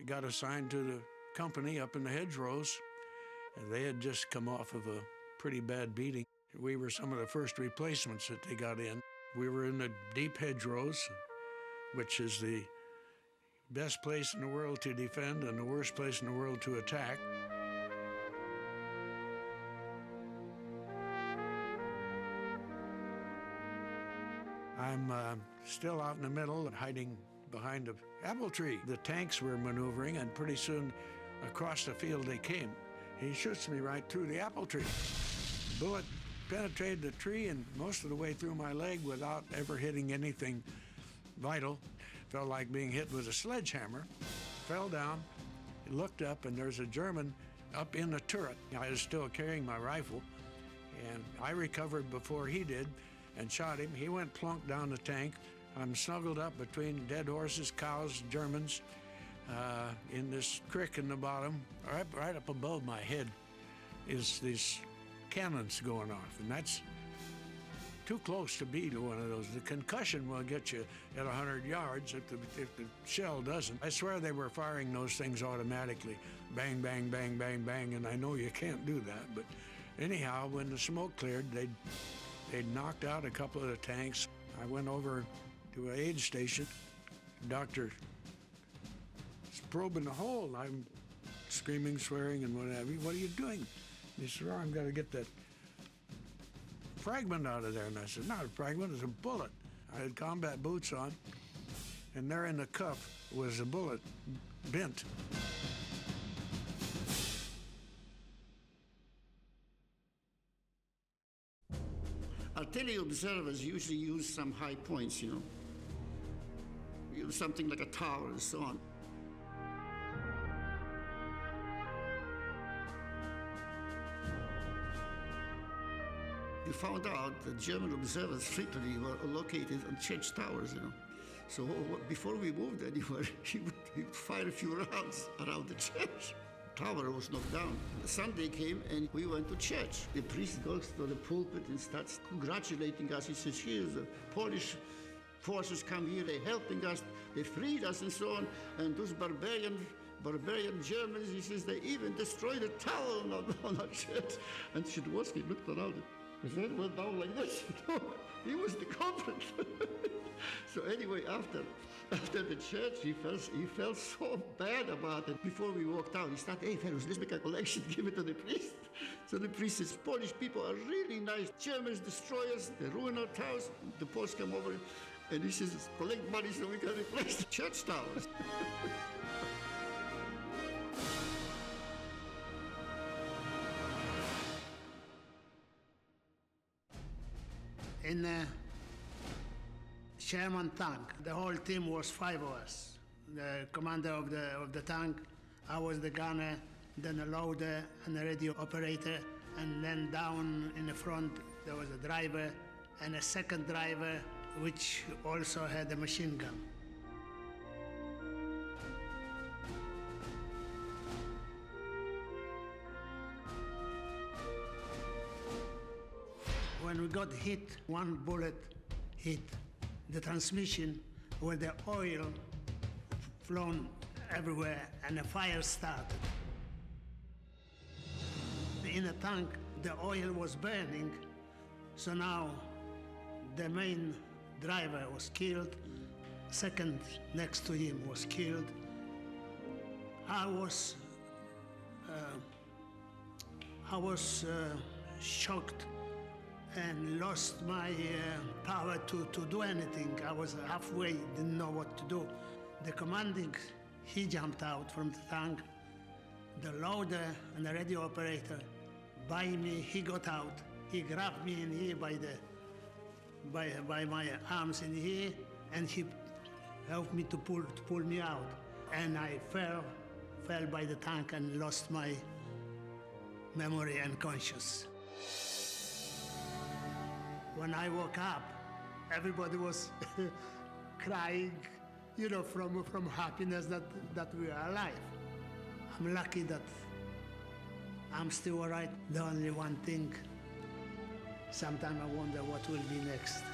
got assigned to the company up in the hedgerows, and they had just come off of a pretty bad beating. We were some of the first replacements that they got in. We were in the deep hedgerows, which is the best place in the world to defend and the worst place in the world to attack. I'm still out in the middle, hiding behind an apple tree. The tanks were maneuvering, and pretty soon across the field they came. He shoots me right through the apple tree. Bullet penetrated the tree and most of the way through my leg without ever hitting anything vital. Felt like being hit with a sledgehammer. Fell down, looked up, and there's a German up in the turret. I was still carrying my rifle, and I recovered before he did and shot him. He went plunk down the tank. I'm snuggled up between dead horses, cows, Germans, in this creek in the bottom. Right up above my head is these cannons going off, and that's too close to be to one of those. The concussion will get you at 100 yards if the shell doesn't. I swear they were firing those things automatically. Bang, bang, bang, bang, bang, and I know you can't do that, but anyhow, when the smoke cleared, they'd knocked out a couple of the tanks. I went over to an aid station. The doctor is probing the hole. I'm screaming, swearing, and what have you. What are you doing? He said, "Oh, I'm going to get that fragment out of there." And I said, "Not a fragment, it's a bullet." I had combat boots on, and there in the cuff was a bullet bent. Artillery observers usually use some high points, you know. Use something like a tower and so on. We found out that German observers frequently were located on church towers, you know. So before we moved anywhere, he would fire a few rounds around the church. The tower was knocked down. Sunday came and we went to church. The priest goes to the pulpit and starts congratulating us. He says, "Here's the Polish forces come here, they're helping us, they freed us and so on. And those barbarian Germans," he says, "they even destroyed a tower on our church." And Szydłowski looked around. His head went down like this. He was the culprit. So anyway, after the church, he felt so bad about it. Before we walked out, he started, "Hey, fellows, let's make a collection, give it to the priest." So the priest says, "Polish people are really nice. Germans destroy us, they ruin our towers." The Poles come over, and he says, "Collect money so we can replace the church towers." In Sherman tank, the whole team was 5 of us. The commander of the tank, I was the gunner, then a loader and a radio operator, and then down in the front there was a driver and a second driver which also had a machine gun. When we got hit, one bullet hit the transmission where the oil flown everywhere and a fire started. In the tank, the oil was burning, so now the main driver was killed, second next to him was killed. I was shocked and lost my power to do anything. I was halfway, didn't know what to do. The commanding, he jumped out from the tank. The loader and the radio operator, by me, he got out. He grabbed me in here by my arms in here, and he helped me to pull me out. And I fell by the tank and lost my memory and conscience. When I woke up, everybody was crying, you know, from happiness that we are alive. I'm lucky that I'm still all right. The only one thing, sometimes I wonder what will be next.